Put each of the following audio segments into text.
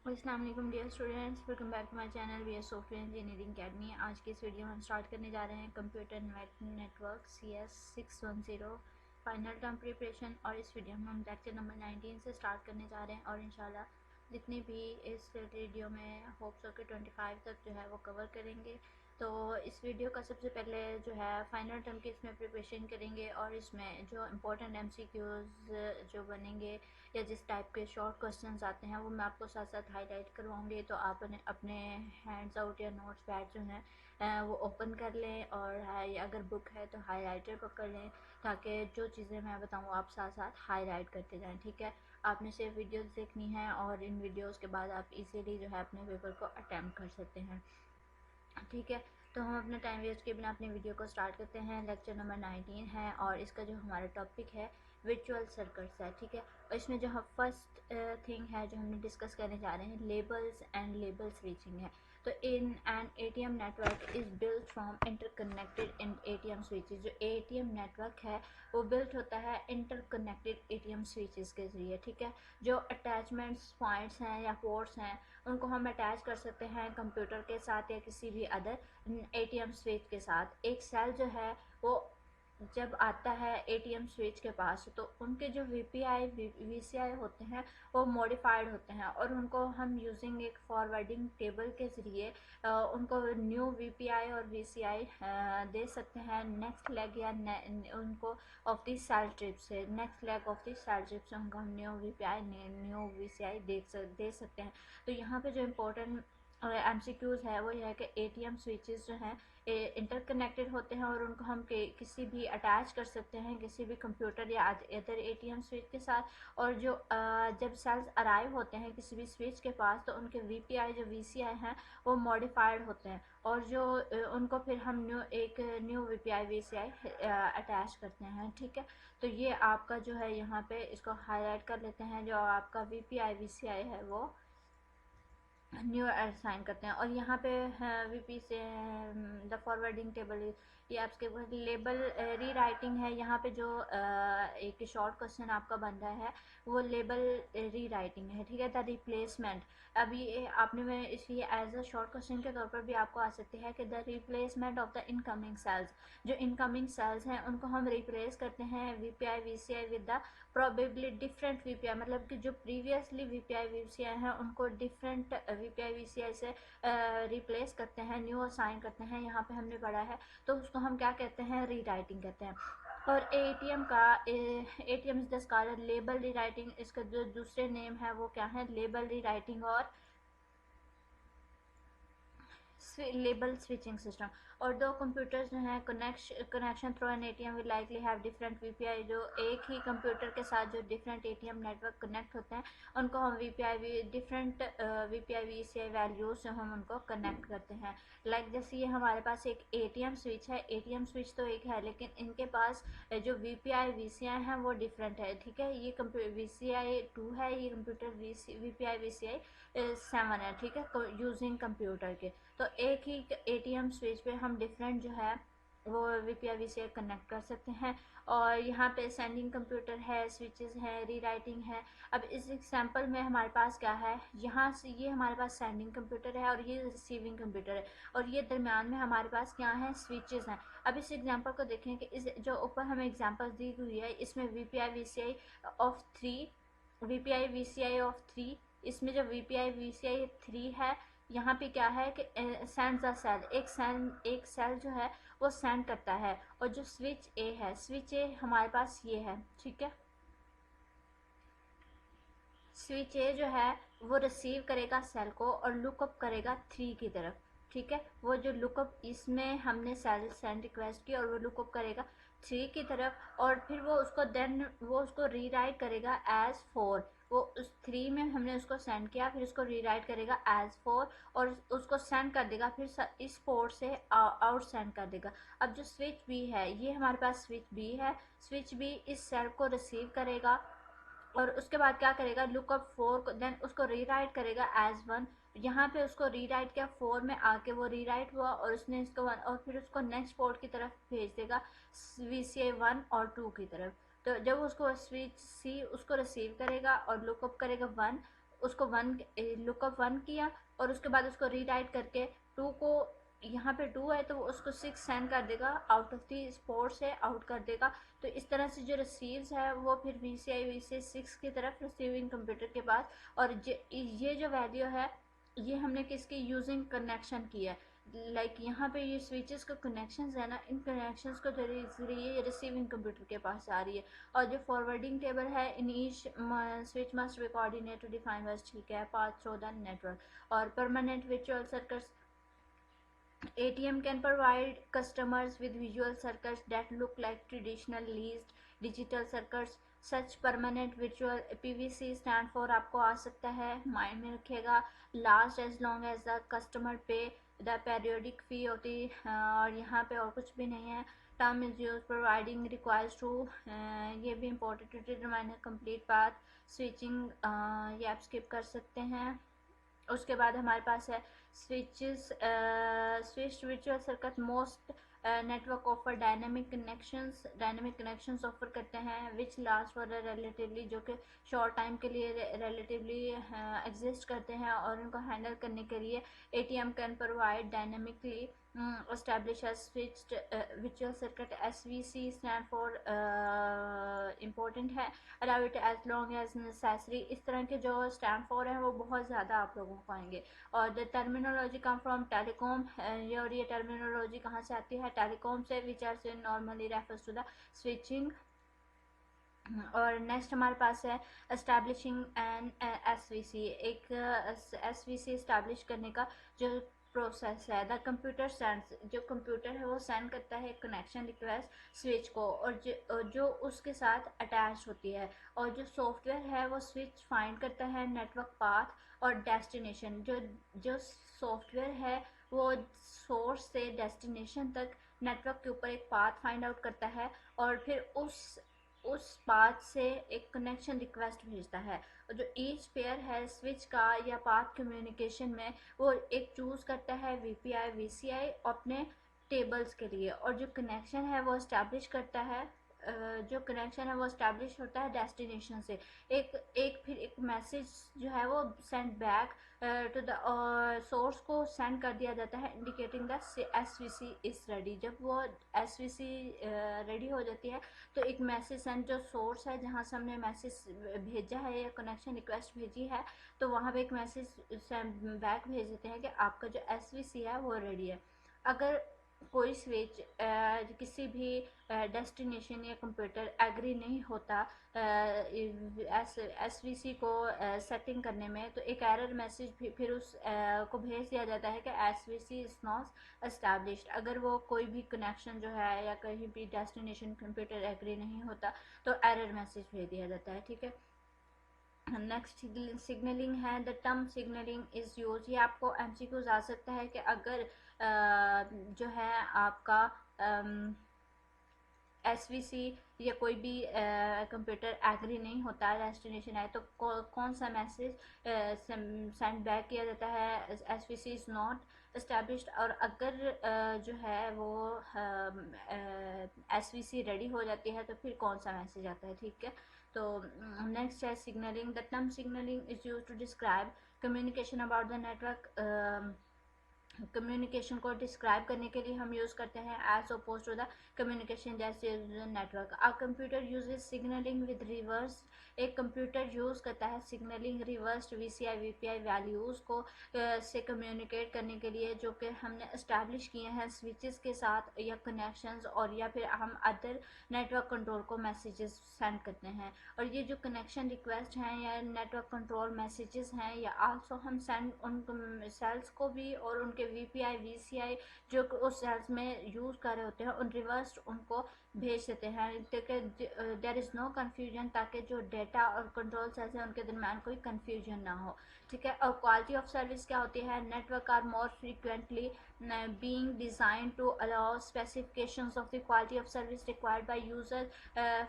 अस्सलाम वालेकुम dear students, welcome back to my channel V S software engineering academy. आज की इस वीडियो में हम स्टार्ट करने जा रहे हैं computer network CS 610 final term preparation. और इस वीडियो में हम लेक्चर नंबर 19 से स्टार्ट करने जा रहे हैं और इंशाल्लाह जितनी भी इस वीडियो में होप्स के 25 तक जो है वो कवर करेंगे। तो इस वीडियो का सबसे पहले जो है फाइनल टर्म की इसमें प्रिपरेशन करेंगे और इसमें जो इम्पोर्टेंट MCQs जो बनेंगे या जिस टाइप के शॉर्ट क्वेश्चंस आते हैं वो मैं आपको साथ साथ हाईलाइट करवाऊंगी। तो आप अपने हैंड्स आउट या नोट्स पैड जो हैं वो ओपन कर लें और अगर बुक है तो हाईलाइटर पकड़ लें ताकि जो चीज़ें मैं बताऊँ आप साथ साथ हाईलाइट करते जाएं। ठीक है, आपने सिर्फ वीडियोस देखनी है और इन वीडियोस के बाद आप इजीली जो है अपने पेपर को अटेम्प्ट कर सकते हैं। ठीक है, तो हम अपना टाइम वेस्ट किए बिना अपनी वीडियो को स्टार्ट करते हैं। लेक्चर नंबर 19 है और इसका जो हमारा टॉपिक है वर्चुअल सर्किट्स है। ठीक है, और इसमें जो हम फर्स्ट थिंग है जो हमने डिस्कस करने जा रहे हैं लेबल्स एंड लेबल स्विचिंग है। तो in an ATM network is built from interconnected in ATM switches. जो ATM नेटवर्क है वो बिल्ट होता है इंटरकनेक्टेड ATM स्विचेस के जरिए। ठीक है, जो अटैचमेंट्स पॉइंट्स हैं या पोर्ट्स हैं उनको हम अटैच कर सकते हैं कंप्यूटर के साथ या किसी भी अदर ATM स्विच के साथ। एक सेल जो है वो जब आता है ATM स्विच के पास तो उनके जो VPI VCI होते हैं वो मॉडिफाइड होते हैं और उनको हम यूजिंग एक फॉरवर्डिंग टेबल के ज़रिए उनको न्यू VPI और VCI दे सकते हैं नेक्स्ट लेग या उनको ऑफ दी सेल ट्रिप से next leg of the cell trip से उनको हम न्यू VPI न्यू VCI दे सकते हैं। तो यहाँ पे जो इम्पोर्टेंट MCQs है वो यह है कि ATM स्विचेस जो हैं इंटरकनेक्टेड होते हैं और उनको हम किसी भी अटैच कर सकते हैं किसी भी कंप्यूटर या अदर ATM स्विच के साथ। और जो जब सेल्स अराइव होते हैं किसी भी स्विच के पास तो उनके VPI जो VCI हैं वो मॉडिफाइड होते हैं और जो उनको फिर हम न्यू VPI VCI अटैच करते हैं। ठीक है, तो ये आपका जो है यहाँ पे इसको हाईलाइट कर लेते हैं। जो आपका VPI VCI है वो न्यू असाइन करते हैं और यहाँ पे VP से द फॉरवर्डिंग टेबल ये आपके लेबल री राइटिंग है। यहाँ पे जो एक शॉर्ट क्वेश्चन आपका बन रहा है वो लेबल री राइटिंग है। ठीक है, द रिप्लेसमेंट अभी आपने में इसलिए एज अ शॉर्ट क्वेश्चन के तौर पर भी आपको आ सकती है कि the replacement of the incoming cells. जो इनकमिंग सेल्स हैं उनको हम रिप्लेस करते हैं VPI VCI with the probably different VPI, मतलब कि जो प्रीवियसली VPI VCI हैं उनको डिफरेंट VPI VCI से रिप्लेस करते हैं न्यू असाइन करते हैं। यहाँ पे हमने पढ़ा है तो उसको हम क्या कहते हैं री राइटिंग कहते हैं। और ATM is the scholar label री राइटिंग, इसका जो दूसरे नेम है वो क्या है लेबल री राइटिंग और लेबल स्विचिंग सिस्टम। और दो कंप्यूटर्स जो हैं connection through an ATM will likely have different VPI। जो एक ही कंप्यूटर के साथ जो डिफरेंट ATM नेटवर्क कनेक्ट होते हैं उनको हम डिफरेंट VPI VCI वैल्यूज से हम उनको कनेक्ट करते हैं। जैसे ये हमारे पास एक ATM स्विच है, ATM स्विच तो एक है लेकिन इनके पास जो VPI VCI है वो डिफरेंट है। ठीक है, ये VCI 2 है, ये कंप्यूटर VPI VCI 7 है। ठीक है, यूजिंग कंप्यूटर के तो एक ही ATM स्विच पे हम डिफरेंट जो है वो VPI VCI कनेक्ट कर सकते हैं। और यहाँ पे सेंडिंग कंप्यूटर है, स्विचेस है, री राइटिंग है। अब इस एग्जांपल में हमारे पास क्या है, यहाँ से ये हमारे पास सेंडिंग कंप्यूटर है और ये रिसीविंग कंप्यूटर है और ये दरम्यान में हमारे पास क्या है स्विचेस हैं। अब इस एग्जांपल को देखें कि इस जो ऊपर हमें एग्जांपल दी हुई है इसमें VPI VCI of 3 VPI VCI of 3, इसमें जो VPI VCI 3 है यहाँ पे क्या है कि सेंड द सेल, एक सेल जो है वो सेंड करता है। और जो स्विच ए है, स्विच ए हमारे पास ये है। ठीक है, स्विच ए जो है वो रिसीव करेगा सेल को और लुकअप करेगा 3 की तरफ। ठीक है, वो जो लुकअप इसमें हमने सेल सेंड रिक्वेस्ट की और वो लुकअप करेगा 3 की तरफ और फिर वो उसको रीराइट करेगा एज 4। वो उस 3 में हमने उसको सेंड किया फिर उसको रीराइट करेगा एज 4 और उसको सेंड कर देगा फिर इस पोर्ट से आउट सेंड कर देगा। अब जो स्विच बी है ये हमारे पास स्विच बी है, स्विच बी इस सेल को रिसीव करेगा और उसके बाद क्या करेगा लुकअप 4 को देन उसको रीराइट करेगा एज 1। यहाँ पे उसको रीराइट किया 4 में आके वो रीराइट हुआ और उसने इसको 1 और फिर उसको नेक्स्ट पोर्ट की तरफ भेज देगा VCI 1 और 2 की तरफ। तो जब उसको स्विच सी उसको रिसीव करेगा और लुकअप करेगा 1 उसको वन लुकअप 1 किया और उसके बाद उसको रीराइट करके 2 को, यहाँ पे 2 है तो वो उसको 6 सेंड कर देगा, आउट ऑफ दी स्पोर्ट से आउट कर देगा। तो इस तरह से जो रिसीव्स है वो फिर VCI 6 की तरफ रिसीविंग कंप्यूटर के पास। और ये जो वैल्यू है ये हमने किसकी यूजिंग कनेक्शन की है, लाइक यहाँ पे ये स्विचेस का कनेक्शंस है ना, इन कनेक्शंस को जरिए रिसीविंग कंप्यूटर के पास आ रही है। और जो फॉरवर्डिंग टेबल है, in each switch must be coordinate to define बस, ठीक है, पाथ थ्रू द नेटवर्क। और permanent virtual circuits, ATM can provide customers with visual circuits that look like traditional leased digital circuits. Such permanent virtual PVC stand for आपको आ सकता है, mind में रखिएगा, last as long as the customer pay the periodic fee होती है। और यहाँ पे और कुछ भी नहीं है। Term is used providing requires to, ये भी important to determine a complete path switching, ये आप skip कर सकते हैं। उसके बाद हमारे पास है switches, switch virtual circuit most network offer dynamic connections offer करते हैं विच लास्ट फॉर रिलेटिवली, जो कि शॉर्ट टाइम के लिए रिलेटिवली एग्जिस्ट करते हैं। और उनको हैंडल करने के लिए ATM can provide dynamically establish a switched virtual circuit, SVC stand for important है, allow it as long as necessary। इस तरह के जो stand for है वो बहुत ज़्यादा आप लोगों को आएंगे। और the terminology come from telecom, ये टर्मिनोलॉजी कहाँ से आती है, टेलीकॉम से, which are normally refers to the switching. और नेक्स्ट हमारे पास है एस्टैब्लिशिंग एन SVC, एक SVC इस्टेब्लिश करने का जो प्रोसेस है। द कंप्यूटर सेंड्स, जो कंप्यूटर है वो सेंड करता है कनेक्शन रिक्वेस्ट स्विच को, और जो उसके साथ अटैच होती है। और जो सॉफ्टवेयर है वो स्विच फाइंड करता है नेटवर्क पाथ और डेस्टिनेशन। जो सॉफ्टवेयर है वो सोर्स से डेस्टिनेशन तक नेटवर्क के ऊपर एक पाथ फाइंड आउट करता है और फिर उस पाथ से एक कनेक्शन रिक्वेस्ट भेजता है। और जो ईच पेयर है स्विच का या पाथ कम्युनिकेशन में, वो एक चूज़ करता है VPI VCI अपने टेबल्स के लिए। और जो कनेक्शन है वो इस्टेब्लिश करता है, जो कनेक्शन है वो इस्टेब्लिश होता है डेस्टिनेशन से। फिर एक मैसेज जो है वो send back to the source को सेंड कर दिया जाता है, indicating the SVC is ready. जब वो SVC रेडी हो जाती है तो एक मैसेज सेंड, जो सोर्स है जहाँ से हमने मैसेज भेजा है या कनेक्शन रिक्वेस्ट भेजी है, तो वहाँ पे एक मैसेज बैक भेज देते हैं कि आपका जो SVC है वो रेडी है। अगर कोई स्विच किसी भी डेस्टिनेशन या कंप्यूटर एग्री नहीं होता SVC को सेटिंग करने में, तो एक एरर मैसेज फिर उस को भेज दिया जाता है कि SVC इज नॉट एस्टैब्लिश्ड। अगर वो कोई भी कनेक्शन जो है या कहीं भी डेस्टिनेशन कंप्यूटर एग्री नहीं होता तो एरर मैसेज भेज दिया जाता है, ठीक है। नेक्स्ट सिग्नलिंग है, the term signalling is use, ये आपको MCQs आ सकता है कि अगर जो है आपका SVC या कोई भी कंप्यूटर एग्री नहीं होता डेस्टिनेशन है तो कौन सा मैसेज सेंड बैक किया जाता है, SVC इज़ नॉट एस्टैब्लिश्ड। और अगर जो है वो SVC रेडी हो जाती है तो फिर कौन सा मैसेज आता है, ठीक है। तो नेक्स्ट है signalling, the term signalling is use to describe communication about the network. Communication को डिस्क्राइब करने के लिए हम यूज़ करते हैं as opposed to the communication जैसे network. A computer uses signalling with reverse, एक कंप्यूटर यूज़ करता है signalling reverse VCI VPI values को से कम्युनिकेट करने के लिए, जो कि हमने इस्टेब्लिश किए हैं स्विचेस के साथ या कनेक्शंस, और या फिर हम अदर नेटवर्क कंट्रोल को मैसेजेस सेंड करते हैं। और ये जो कनेक्शन रिक्वेस्ट हैं या नेटवर्क कंट्रोल मैसेजेस हैं, या आल्सो हम सेंड उन सेल्स को भी और उनके VPI VCI जो उस सेल्स में यूज़ कर रहे होते हैं उन रिवर्स उनको भेज देते हैं, ताकि देयर इज़ नो कन्फ्यूजन, ताकि जो डेटा और कंट्रोल सेल्स हैं उनके दरमियान कोई कन्फ्यूजन ना हो, ठीक है। और क्वालिटी ऑफ सर्विस क्या होती है, network are more frequently being designed to allow specifications of the quality of service required by users.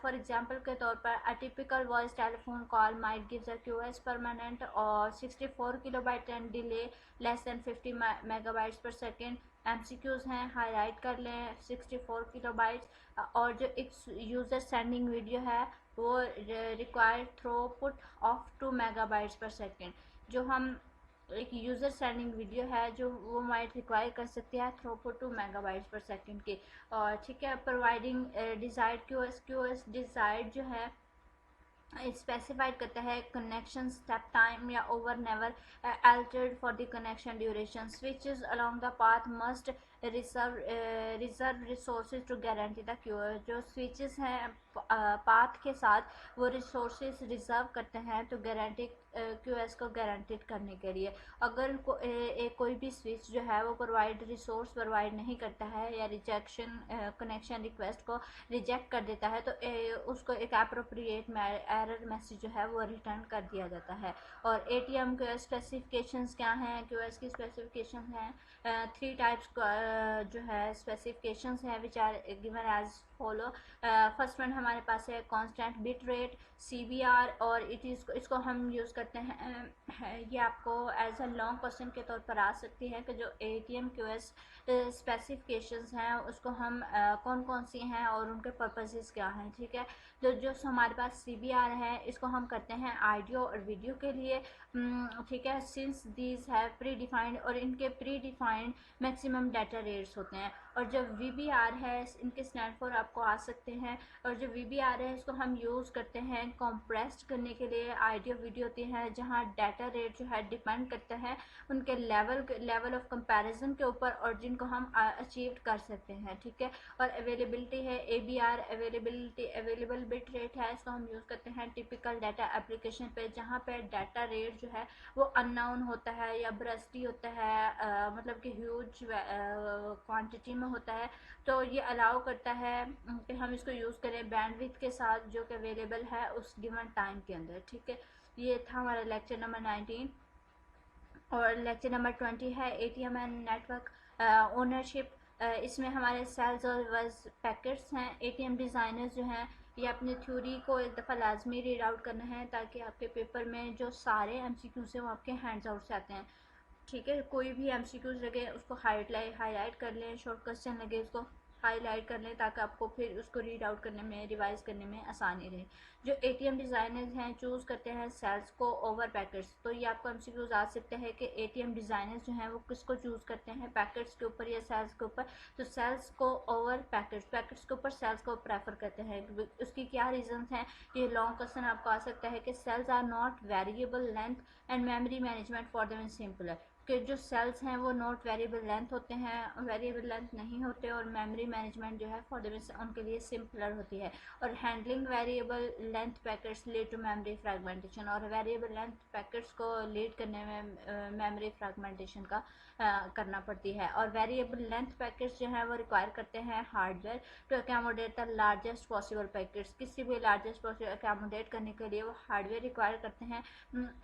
For example के तौर पर a typical voice telephone call might give a QoS permanent और 64 kilobyte and delay less than 50 megabytes per second MCQs हैं highlight कर लें 64 kilobytes. और जो एक यूज़र सेंडिंग वीडियो है वो रिक्वायर्ड थ्रूपुट ऑफ 2 मेगाबाइट्स पर सेकेंड। जो हम एक यूज़र सेंडिंग वीडियो है जो वो माइट रिक्वायर कर सकती है थ्रूपुट 2 मेगाबाइट्स पर सेकेंड की। और ठीक है, प्रोवाइडिंग डिज़ायर्ड QoS डिज़ायर्ड जो है स्पेसिफाइड करता है कनेक्शन स्टेप टाइम या over never altered for the connection duration. Switches along the path must reserve resources to guarantee the QoS. जो स्विचेस हैं पाथ के साथ वो रिसोर्सेज रिजर्व करते हैं तो गारंटी क्यूओएस को गारंटीड करने के लिए। अगर कोई भी स्विच जो है वो प्रोवाइड रिसोर्स प्रोवाइड नहीं करता है या रिजेक्शन कनेक्शन रिक्वेस्ट को रिजेक्ट कर देता है तो उसको एक अप्रोप्रिएट एरर मैसेज जो है वो रिटर्न कर दिया जाता है। और ATM के स्पेसिफिकेशंस क्या हैं? QoS की स्पेसिफिकेशन हैं 3 टाइप्स जो है स्पेसिफिकेशंस हैं which are given as follow. First one हमारे पास है कांस्टेंट बिट रेट CBR और इसको हम यूज़ करते हैं। ये आपको एज अ लॉन्ग क्वेश्चन के तौर पर आ सकती है कि जो ATM QoS स्पेसिफिकेशंस हैं उसको हम कौन कौन सी हैं और उनके पर्पसेस क्या हैं। ठीक है, तो जो हमारे पास CBR है इसको हम करते हैं ऑडियो और वीडियो के लिए। ठीक है, since these have pre defined और इनके pre defined maximum data rates होते हैं। और जो VBR है इनके स्टैंड फॉर आपको आ सकते हैं। और जो VBR है इसको हम यूज़ करते हैं कंप्रेस्ड करने के लिए ऑडियो वीडियो होती है जहाँ डाटा रेट जो है डिपेंड करता है उनके लेवल ऑफ कंपैरिजन के ऊपर और जिनको हम अचीव कर सकते हैं। ठीक है, और अवेलेबिलिटी है ABR अवेलेबल बिट रेट है, इसको हम यूज़ करते हैं टिपिकल डाटा एप्लीकेशन पे जहाँ पे डाटा रेट जो है वो अननोन होता है या ब्रस्टी होता है, मतलब कि ह्यूज क्वांटिटी में होता है। तो ये अलाउ करता है कि हम इसको यूज़ करें बैंडविड्थ के साथ जो कि अवेलेबल है उस गिवन टाइम के अंदर। ठीक है, ये था हमारा लेक्चर नंबर 19। और लेक्चर नंबर 20 है ATM एंड नेटवर्क ओनरशिप। इसमें हमारे सेल्स और वर्स पैकेट्स हैं। ATM डिज़ाइनर्स जो हैं ये अपनी थ्योरी को एक दफ़ा लाजमी रीड आउट करना है ताकि आपके पेपर में जो सारे MCQs हैं वो आपके हैंड्स आउट से आते हैं। ठीक है, कोई भी MCQs लगे उसको हाईलाइट कर लें, शॉर्ट क्वेश्चन लगे उसको हाईलाइट कर लें ताकि आपको फिर उसको रीड आउट करने में रिवाइज करने में आसानी रहे। जो ATM डिज़ाइनर्स हैं चूज़ करते हैं सेल्स को ओवर पैकेट्स। तो ये आपको MCQs आ सकते हैं कि ATM डिज़ाइनर्स जो हैं वो किसको चूज़ करते हैं पैकेट्स के ऊपर या सेल्स के ऊपर। तो सेल्स को ओवर पैकेट्स के ऊपर सेल्स को प्रेफर करते हैं। उसकी क्या रीजंस हैं? ये लॉन्ग क्वेश्चन आपको आ सकता है कि cells are not variable length and memory management for them is simpler. कि जो सेल्स हैं वो नॉट वेरिएबल लेंथ होते हैं, वेरिएबल लेंथ नहीं होते और मेमोरी मैनेजमेंट जो है फॉर देम उनके लिए सिंपलर होती है। और handling variable length packets lead to memory fragmentation. और वेरिएबल लेंथ पैकेट्स को लीड करने में मेमोरी फ्रैगमेंटेशन का करना पड़ती है। और वेरिएबल लेंथ पैकेट्स जो है वो रिक्वायर करते हैं hardware to accommodate the largest possible packets. किसी भी लार्जेस्ट पॉसिबल अकोमोडेट करने के लिए वो हार्डवेयर रिक्वायर करते हैं।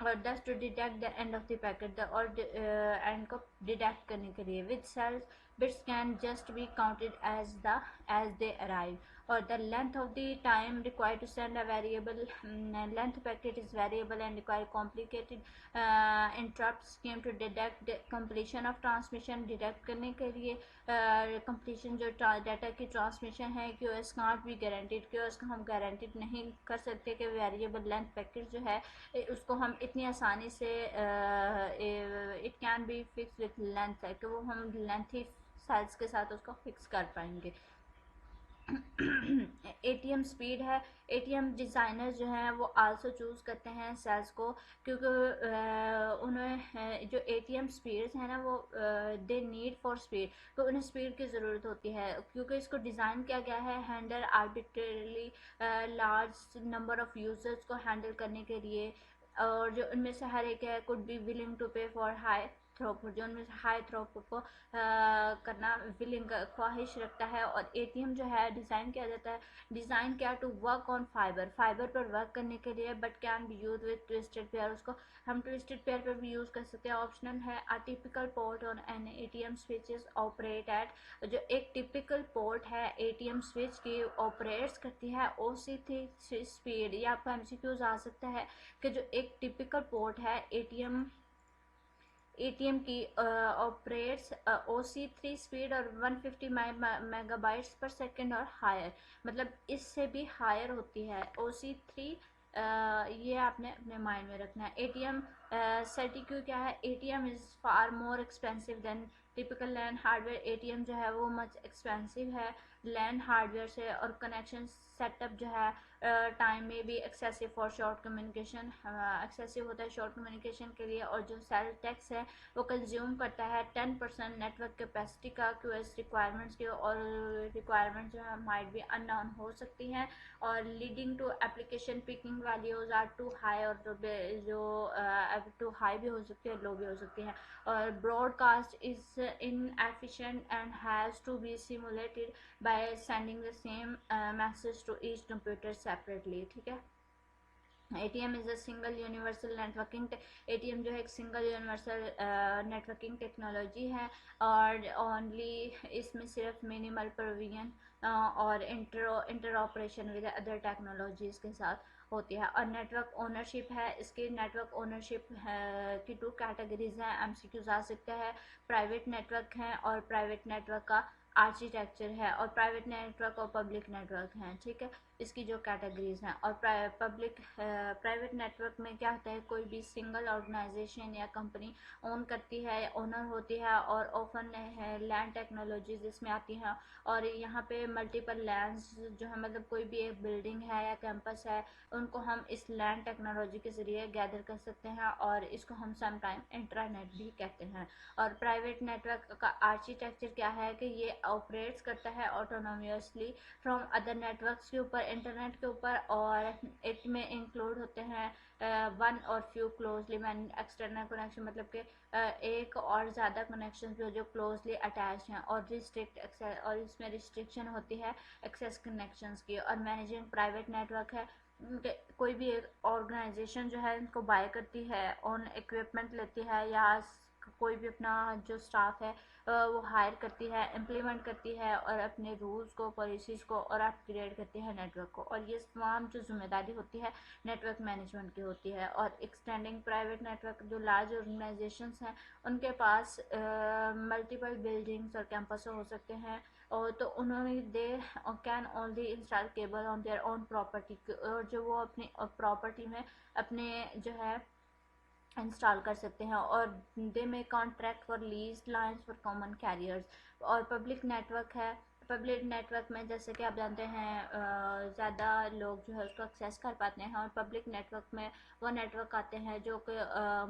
और thus to detect the end of the packet और एंड को डिटेक्ट करने के लिए with cells bits can just be counted as they arrive. Or the length of the time required to send a variable length packet is variable and require complicated interrupt scheme to detect the completion of transmission। detect करने के लिए completion जो data की transmission है QoS can't be guaranteed। QoS को हम guaranteed नहीं कर सकते कि वेरिएबल लेंथ पैकेट जो है उसको हम इतनी आसानी से it can be fix with length है कि वो हम लेंथ ही साइज के साथ उसको फिक्स कर पाएंगे। ATM स्पीड है। ATM डिज़ाइनर जो हैं वो आल्सो चूज़ करते हैं सेल्स को क्योंकि उन्हें जो ATM स्पीड्स हैं ना वो दे नीड फॉर स्पीड, तो उन्हें स्पीड की ज़रूरत होती है क्योंकि इसको डिज़ाइन किया गया है handle arbitrarily large number of users को हैंडल करने के लिए। और जो उनमें से हर एक है कुड बी विलिंग टू पे फॉर हाई थ्रूपुट, जो उनमें हाई थ्रूपुट को करना विलिंग ख्वाहिश रखता है। और ATM जो है डिज़ाइन किया जाता है डिज़ाइन किया टू वर्क ऑन फाइबर पर वर्क करने के लिए but can be use with twisted pair. उसको हम ट्विस्टेड पेयर पर भी यूज़ कर सकते हैं, ऑप्शनल है। A typical port on an ATM switches operate at, जो एक टिपिकल पोर्ट है ATM स्विच की ऑपरेट्स करती है OC3 स्पीड। ये आपका MCQs आ सकता है कि जो एक टिपिकल पोर्ट है ATM की ऑपरेट्स OC3 स्पीड और 150 मेगाबाइट्स पर सेकेंड और हायर, मतलब इससे भी हायर होती है OC3। ये आपने अपने माइंड में रखना है। ATM सर्टिक्यू क्या है? ATM is far more expensive than typical land hardware. ATM जो है वो मच एक्सपेंसिव है लैंड हार्डवेयर से, और कनेक्शन सेटअप जो है टाइम में भी excessive for short communication, excessive होता है शॉर्ट कम्युनिकेशन के लिए। और जो सेल टैक्स है वो कंज्यूम करता है 10% नेटवर्क कैपेसिटी का। QoS रिक्वायरमेंट्स की और रिक्वायरमेंट जो है माइट भी अननोन हो सकती हैं, और leading to application picking values are too high, और जो टू हाई भी हो सकती है, लो भी हो सकती है। और broadcast is inefficient and has to be simulated by sending the same message to each computer separately। ठीक है। ATM is a single universal networking, ATM जो है एक सिंगल यूनिवर्सल नेटवर्किंग टेक्नोलॉजी है, और ओनली इसमें सिर्फ मिनिमल प्रोविजन और inter operation with other technologies के साथ होती है। और नेटवर्क ओनरशिप है इसकी, नेटवर्क ओनरशिप की 2 कैटेगरीज हैं, MCQs आ सकता है। प्राइवेट नेटवर्क हैं और प्राइवेट नेटवर्क का आर्किटेक्चर है, और प्राइवेट नेटवर्क और पब्लिक नेटवर्क हैं। ठीक है, इसकी जो कैटेगरीज हैं। और प्राइवेट नेटवर्क में क्या होता है, कोई भी सिंगल ऑर्गेनाइजेशन या कंपनी ओन करती है या ओनर होती है, और ओपन लैंड टेक्नोलॉजीज इसमें आती हैं। और यहाँ पे मल्टीपल लैंड्स जो है, मतलब कोई भी एक बिल्डिंग है या कैंपस है, उनको हम इस लैंड टेक्नोलॉजी के ज़रिए गैदर कर सकते हैं, और इसको हम समटाइम इंट्रानेट भी कहते हैं। और प्राइवेट नेटवर्क का आर्किटेक्चर क्या है कि ये ऑपरेट्स करता है ऑटोनोमियसली फ्रॉम अदर नेटवर्क्स के ऊपर, इंटरनेट के ऊपर, और इट में इंक्लूड होते हैं वन और few closely man external connection, मतलब कि एक और ज़्यादा कनेक्शन जो क्लोजली अटैच हैं, और रिस्ट्रिक्ट एक्सेस, और इसमें रिस्ट्रिक्शन होती है एक्सेस कनेक्शंस की। और मैनेजिंग प्राइवेट नेटवर्क है, कोई भी एक ऑर्गेनाइजेशन जो है इनको बाय करती है, ऑन इक्विपमेंट लेती है, या कोई भी अपना जो स्टाफ है वो हायर करती है, इम्प्लीमेंट करती है, और अपने रूल्स को, पॉलिसीज़ को और अपग्रेड करती है नेटवर्क को। और ये तमाम जो जिम्मेदारी होती है नेटवर्क मैनेजमेंट की होती है। और एक्सटेंडिंग प्राइवेट नेटवर्क, जो लार्ज ऑर्गेनाइजेशंस हैं उनके पास मल्टीपल बिल्डिंग्स और कैंपस हो सकते हैं, और तो उन्होंने they can only install cable on their own property, और जो वो अपनी प्रॉपर्टी में अपने जो है इंस्टॉल कर सकते हैं। और दे में contract for lease lines for common carriers. और पब्लिक नेटवर्क है, पब्लिक नेटवर्क में जैसे कि आप जानते हैं ज़्यादा लोग जो है उसको एक्सेस कर पाते हैं, और पब्लिक नेटवर्क में वो नेटवर्क आते हैं जो कि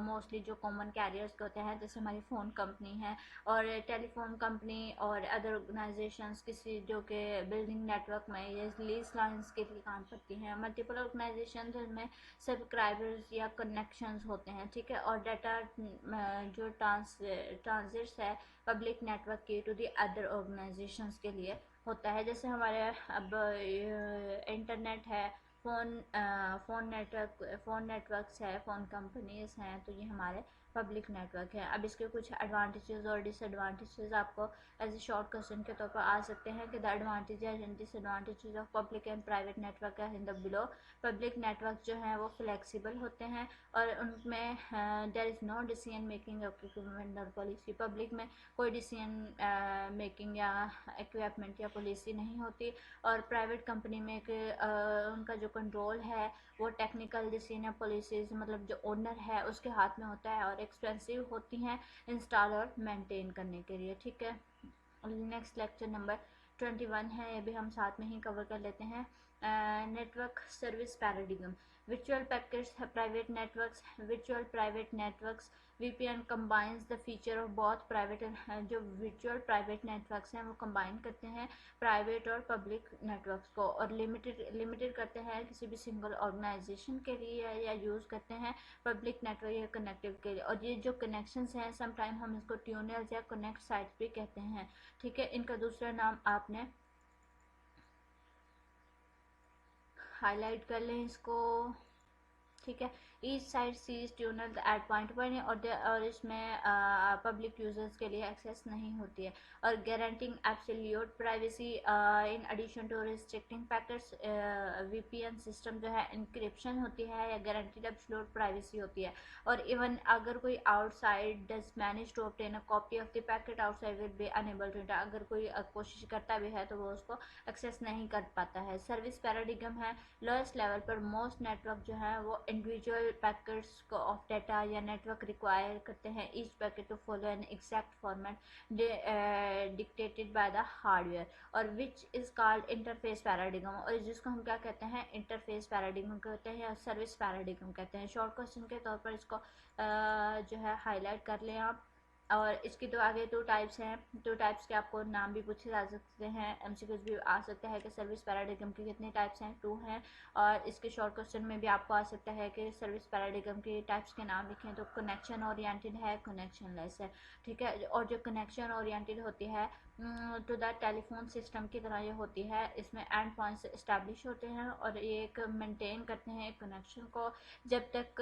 मोस्टली जो कॉमन कैरियर्स के होते हैं, जैसे हमारी फ़ोन कंपनी है और टेलीफोन कंपनी और अदर ऑर्गेनाइजेशंस किसी जो कि बिल्डिंग नेटवर्क में ये लीज लाइन्स के लिए काम करती हैं। मल्टीपल ऑर्गेनाइजेशन में सब्सक्राइबर्स या कनेक्शंस होते हैं। ठीक है, और डाटा जो ट्रांजिट्स है पब्लिक नेटवर्क की टू दी अदर ऑर्गेनाइजेशंस के लिए होता है। जैसे हमारे अब इंटरनेट है, फ़ोन नेटवर्क्स है, फ़ोन कंपनीज हैं, तो ये हमारे पब्लिक नेटवर्क है। अब इसके कुछ एडवांटेजेस और डिसएडवांटेजेस आपको एज ए शॉर्ट क्वेश्चन के तौर पर आ सकते हैं कि the advantage and disadvantages of public and private network है in the below. Public network जो हैं वो फ्लेक्सिबल होते हैं, और उनमें there is no decision making equipment और पॉलिसी। पब्लिक में कोई डिसीजन मेकिंग या इक्विपमेंट या पॉलिसी नहीं होती, और प्राइवेट कंपनी में उनका जो कंट्रोल है वो टेक्निकल डिसीजन या पॉलिसीज, मतलब जो ओनर है उसके हाथ में होता है, और एक्सपेंसिव होती हैं इंस्टॉल और मेंटेन करने के लिए। ठीक है, नेक्स्ट लेक्चर नंबर 21 है, ये भी हम साथ में ही कवर कर लेते हैं। Network service paradigm, virtual packets private networks, virtual private networks VPN combines the feature of both private and जो virtual private networks हैं वो combine करते हैं private और public networks को, और limited करते हैं किसी भी single organization के लिए, या use करते हैं public network या connective के लिए। और ये जो connections हैं sometime हम इसको tunnels या connect sites भी कहते हैं। ठीक है, इनका दूसरा नाम आपने हाईलाइट कर लें इसको। ठीक है, each site sees tuner at point one, और इसमें पब्लिक यूजर्स के लिए एक्सेस नहीं होती है। और guaranteeing absolute privacy in addition to restricting packets, VPN system जो है इंक्रिप्शन होती है या गारंटीड एब्सोल्यूट प्राइवेसी होती है। और इवन अगर कोई outside does manage to obtain a copy of the packet outside will be unable to, अगर कोई कोशिश करता भी है तो वो उसको एक्सेस नहीं कर पाता है। सर्विस पैराडिगम है लोएस्ट लेवल पर मोस्ट नेटवर्क जो है वो इंडिविजुअल पैकेट्स को ऑफ डाटा या नेटवर्क रिक्वायर करते हैं each packet to follow an exact format dictated by the hardware, और which is called interface paradigm, और जिसको हम क्या कहते हैं इंटरफेस पैराडिगम कहते हैं या सर्विस पैराडिगम कहते हैं। शॉर्ट क्वेश्चन के तौर पर इसको जो है हाईलाइट कर लें आप। और इसकी तो आगे टू टाइप्स हैं, टू टाइप्स के आपको नाम भी पूछे जा सकते हैं, एमसीक्यूज भी आ सकता है कि सर्विस पैराडिगम के कितने टाइप्स हैं, 2 हैं। और इसके शॉर्ट क्वेश्चन में भी आपको आ सकता है कि सर्विस पैराडिगम के टाइप्स के नाम लिखें, तो कनेक्शन ओरिएंटेड है, कनेक्शन लेस है, ठीक है। और जो कनेक्शन ओरिएंटेड होती है टू द टेलीफोन सिस्टम की तरह ये होती है, इसमें एंड पॉइंट्स इस्टेब्लिश होते हैं और ये एक मेंटेन करते हैं कनेक्शन को जब तक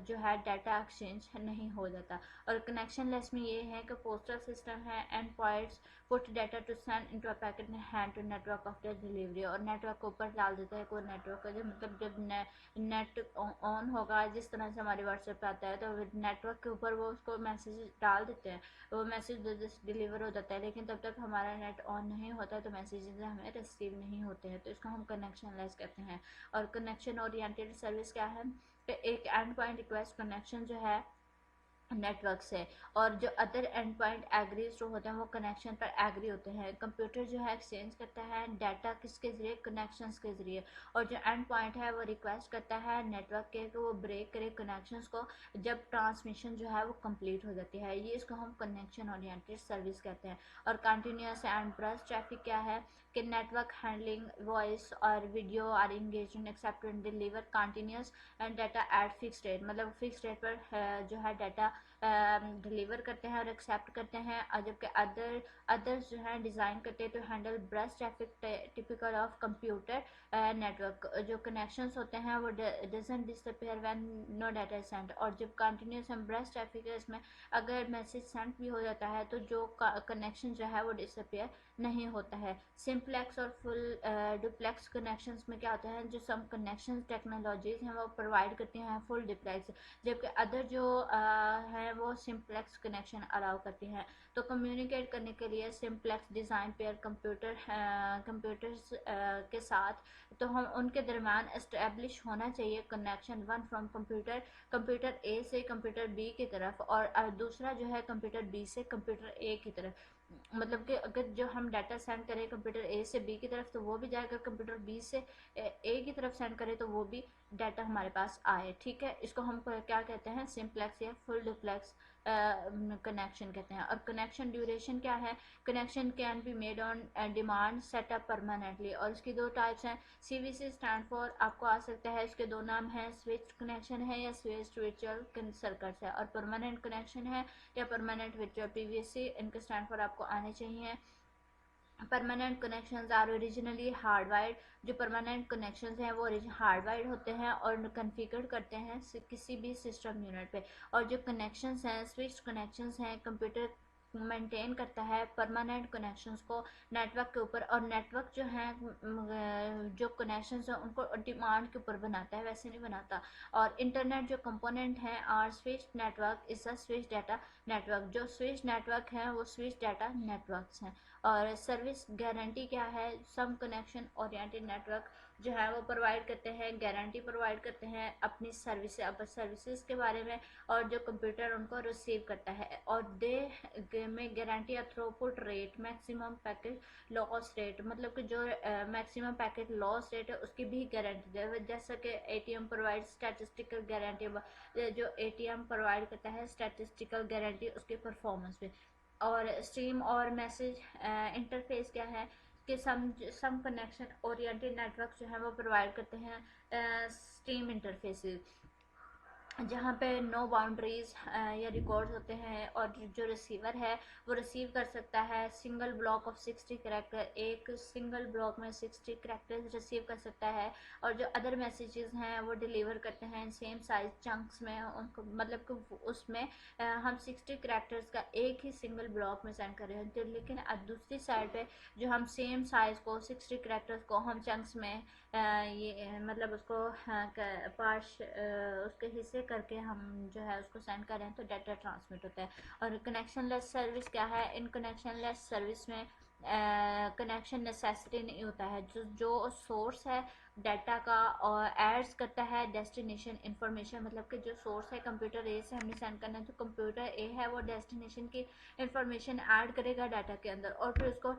जो है डाटा एक्सचेंज नहीं हो जाता। और कनेक्शन लेस में ये है कि पोस्टल सिस्टम है end points put data to send into a packet hand to network of the delivery, और नेटवर्क के ऊपर डाल देता है कोई नेटवर्क का, मतलब जब नेट ऑन होगा जिस तरह से हमारे व्हाट्सएप पे आता है तो नेटवर्क के ऊपर वो उसको मैसेज डाल देते हैं, वो मैसेज डिलीवर हो जाता है, लेकिन तब तक हमारा नेट ऑन नहीं होता तो मैसेजेस हमें रिसीव नहीं होते हैं, तो इसको हम कनेक्शन लेस कहते हैं। और कनेक्शन ओरिएंटेड सर्विस क्या है, एक एंड पॉइंट रिक्वेस्ट कनेक्शन जो है नेटवर्क से, और जो अदर एंड पॉइंट एग्रीज जो होते हैं वो कनेक्शन पर एग्री होते हैं। कंप्यूटर जो है एक्सचेंज करता है डाटा किसके जरिए, कनेक्शंस के जरिए, और जो एंड पॉइंट है वो रिक्वेस्ट करता है नेटवर्क के कि वो ब्रेक करे कनेक्शंस को जब ट्रांसमिशन जो है वो कंप्लीट हो जाती है, ये इसको हम कनेक्शन ओरिएंटेड सर्विस कहते हैं। और कंटिन्यूस एंड ब्रस्ट ट्रैफिक क्या है कि नेटवर्क हैंडलिंग वॉइस और video are engaging accept and deliver continuous and data at fix rate, मतलब फिक्स रेट पर जो है डाटा डिलीवर करते हैं और एक्सेप्ट करते हैं, और जबकि अदर्स जो है डिज़ाइन करते हैं तो handle burst traffic typical of computer network. जो कनेक्शंस होते हैं वो doesn't disappear when no data is send, और जब कंटिन्यूस एंड ब्रस्ट ट्रैफिक है इसमें अगर मैसेज सेंड भी हो जाता है तो जो कनेक्शन जो है वो डिसअपीयर नहीं होता है। सिंप्लेक्स और फुल डुप्लेक्स कनेक्शंस में क्या होता है, जो सम कनेक्शन टेक्नोलॉजीज हैं वो प्रोवाइड करती हैं फुल डुप्लेक्स, जबकि अदर जो है वो सिंप्लेक्स कनेक्शन अलाउ करती हैं। तो कम्युनिकेट करने के लिए सिंप्लेक्स डिज़ाइन पेयर कंप्यूटर्स के साथ तो हम उनके दरमियान एस्टेब्लिश होना चाहिए कनेक्शन, वन फ्रॉम कंप्यूटर ए से कंप्यूटर बी की तरफ, और दूसरा जो है कंप्यूटर बी से कंप्यूटर ए की तरफ, मतलब कि अगर जो हम डाटा सेंड करें कंप्यूटर ए से बी की तरफ तो वो भी जाएगा, कंप्यूटर बी से ए की तरफ सेंड करें तो वो भी डाटा हमारे पास आए, ठीक है। इसको हम क्या कहते हैं, सिंप्लेक्स या फुल डुप्लेक्स कनेक्शन कहते हैं। और कनेक्शन ड्यूरेशन क्या है, connection can be made on demand setup permanently, और इसकी 2 टाइप्स हैं। सीवीसी स्टैंड फॉर आपको आ सकता है, इसके 2 नाम हैं, स्विच कनेक्शन है या स्विच वर्चुअल सर्किट्स है, और परमानेंट कनेक्शन है या परमानेंट वर्चुअल पीवीसी, इनके स्टैंड फॉर आपको आने चाहिए। Permanent connections are originally hardwired, जो परमानेंट कनेक्शंस हैं वो हार्डवायर्ड होते हैं और कन्फिगर करते हैं किसी भी सिस्टम यूनिट पे, और जो कनेक्शंस हैं स्विच कनेक्शंस हैं कंप्यूटर मेंटेन करता है परमानेंट कनेक्शंस को नेटवर्क के ऊपर, और नेटवर्क जो है जो कनेक्शंस हैं उनको डिमांड के ऊपर बनाता है, वैसे नहीं बनाता। और इंटरनेट जो कंपोनेंट है are switch network is a switch data network, जो स्विच नेटवर्क है वो स्विच डाटा नेटवर्क्स हैं। और सर्विस गारंटी क्या है, सम कनेक्शन ओरिएंटेड नेटवर्क जो है वो प्रोवाइड करते हैं, गारंटी प्रोवाइड करते हैं अपनी सर्विसेज के बारे में, और जो कंप्यूटर उनको रिसीव करता है, और दे में guarantee throughput rate, maximum packet loss rate, मतलब कि जो मैक्सिमम पैकेट लॉस रेट है उसकी भी गारंटी दे, जैसा कि एटीएम प्रोवाइड स्टैटिस्टिकल गारंटी, जो एटीएम प्रोवाइड करता है स्टैटिस्टिकल गारंटी उसके परफॉर्मेंस पे। और स्ट्रीम और मैसेज इंटरफेस क्या है कि सम कनेक्शन ओरिएंटेड नेटवर्क जो है वो प्रोवाइड करते हैं स्ट्रीम इंटरफेसेस, जहाँ पे नो बाउंड्रीज या रिकॉर्ड्स होते हैं, और जो रिसीवर है वो रिसीव कर सकता है सिंगल ब्लॉक ऑफ 60 करैक्टर, एक सिंगल ब्लॉक में 60 करैक्टर्स रिसीव कर सकता है। और जो अदर मैसेजेस हैं वो डिलीवर करते हैं सेम साइज चंक्स में उनको, मतलब कि उसमें हम 60 करैक्टर्स का एक ही सिंगल ब्लॉक में सेंड कर रहे हैं। तो लेकिन दूसरी साइड पे जो हम सेम साइज को 60 करैक्टर्स को हम चंक्स में ये मतलब उसको पार्श उसके हिस्से करके हम जो है उसको सेंड कर रहे हैं, तो डाटा ट्रांसमिट होता है। और कनेक्शन लेस सर्विस क्या है? इन कनेक्शन लेस सर्विस में कनेक्शन नेसेसिटी नहीं होता है। जो सोर्स है डाटा का और एड्स करता है डेस्टिनेशन इंफॉर्मेशन, मतलब कि जो सोर्स है कंप्यूटर ए से हमने सेंड करना है, तो कंप्यूटर ए है वो डेस्टिनेशन की इंफॉर्मेशन ऐड करेगा डाटा के अंदर और फिर उसको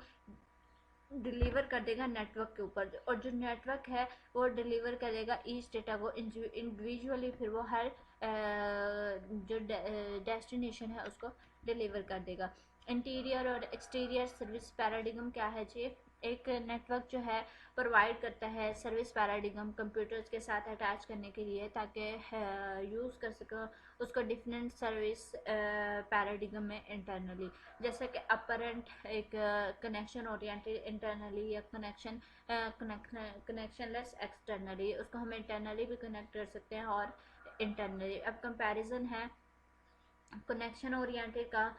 डिलीवर कर देगा नेटवर्क के ऊपर। और जो नेटवर्क है वो डिलीवर करेगा ईच डेटा को इंडिविजुअली, फिर वो हर जो डेस्टिनेशन है उसको डिलीवर कर देगा। इंटीरियर और एक्सटीरियर सर्विस पैराडिगम क्या है जी? एक नेटवर्क जो है प्रोवाइड करता है सर्विस पैराडिगम कंप्यूटर्स के साथ अटैच करने के लिए, ताकि यूज़ कर सके उसको डिफरेंट सर्विस पैराडिगम में इंटरनली। जैसे कि अपरेंट एक कनेक्शन ओरिएंटेड इंटरनली, या कनेक्शन लेस एक्सटर्नली, उसको हम इंटरनली भी कनेक्ट कर सकते हैं और इंटरनली। अब कंपैरिजन है कनेक्शन ओरिएंटेड का,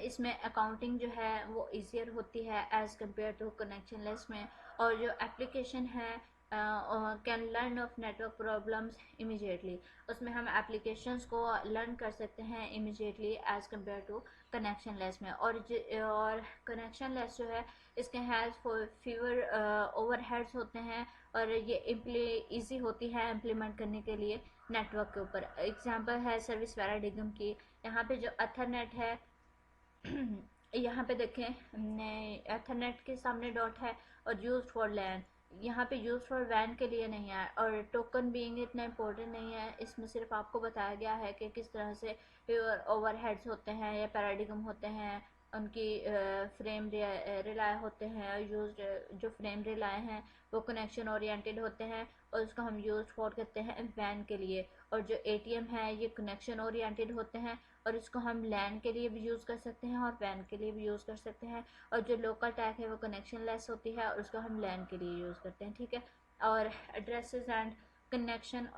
इसमें अकाउंटिंग जो है वो ईजियर होती है as compare to connection less में। और जो एप्लीकेशन है can learn of network problems immediately, उसमें हम एप्लीकेशंस को लर्न कर सकते हैं immediately as compare to connection less में। और कनेक्शन लेस जो है इसके हैज़ फीवर ओवरहेड्स होते हैं, और ये ईजी होती है इम्प्लीमेंट करने के लिए नेटवर्क के ऊपर। एग्जांपल है सर्विस पैराडिगम की। यहाँ पे जो अथरनेट है यहाँ पे देखें एथरनेट के सामने डॉट है, और यूज फॉर लैन यहाँ पे यूज फॉर वैन के लिए नहीं है। और टोकन बीइंग इतना इम्पोर्टेंट नहीं है, इसमें सिर्फ आपको बताया गया है कि किस तरह से ओवरहेड्स होते हैं या पैराडिगम होते हैं, उनकी फ्रेम रिलाय होते हैं। यूज जो फ्रेम रिलाय हैं वो कनेक्शन ओरिएंटेड होते हैं, और उसको हम यूज फॉर करते हैं वैन के लिए। और जो एटीएम है ये कनेक्शन ओरिएंटेड होते हैं, और इसको हम लैन के लिए भी यूज़ कर सकते हैं और वैन के लिए भी यूज़ कर सकते हैं। और जो लोकल टैग है वो कनेक्शन लेस होती है, और उसको हम लैन के लिए यूज़ करते हैं, ठीक है। और एड्रेसेस एंड कनेक्शन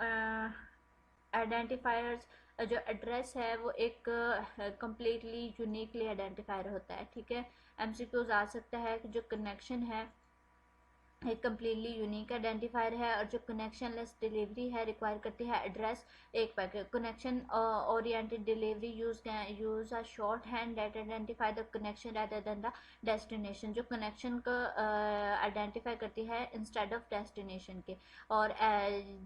आइडेंटिफायर्स, जो एड्रेस है वो एक कम्प्लीटली यूनिकली आइडेंटिफायर होता है, ठीक है। एमसीक्यूज आ सकता है कि जो कनेक्शन है एक कम्प्लीटली यूनिक आइडेंटिफायर है, और जो कनेक्शन लेस डिलीवरी है रिक्वायर करती है एड्रेस एक packet. Connection oriented delivery use a short hand that identify the connection rather than the destination, जो कनेक्शन को आइडेंटिफाई करती है इंस्टेड ऑफ डेस्टिनेशन के। और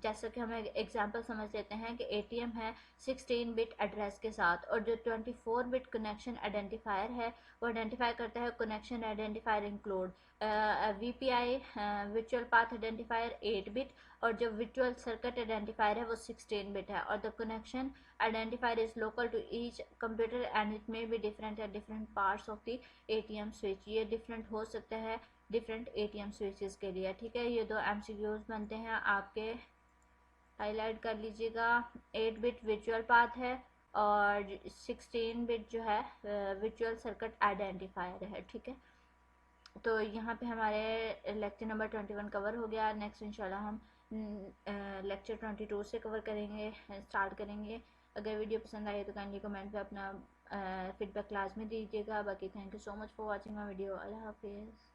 जैसा कि हम एग्जांपल समझ लेते हैं कि एटीएम है 16 बिट एड्रेस के साथ, और जो 24 बिट कनेक्शन आइडेंटिफायर है वो आइडेंटिफाई करता है connection identifier include VPI virtual path identifier 8 bit, और जो वर्चुअल सर्किट आइडेंटिफायर है वो 16 बिट है। और the connection identifier is local to each computer and it may be different at different parts of the ATM switch, ये different हो सकता है डिफरेंट एटीएम स्विचेस के लिए, ठीक है। ये दो एमसीक्यूज बनते हैं आपके, हाईलाइट कर लीजिएगा। 8 बिट वर्चुअल पाथ है और 16 बिट जो है वर्चुअल सर्किट आइडेंटिफायर है, ठीक है। तो यहाँ पे हमारे लेक्चर नंबर 21 कवर हो गया। नेक्स्ट इंशाल्लाह हम लेक्चर 22 से कवर करेंगे, स्टार्ट करेंगे। अगर वीडियो पसंद आई तो काइंडली कमेंट पे अपना फीडबैक क्लास में दीजिएगा। बाकी thank you so much for watching my video. अल्लाह हाफिज़।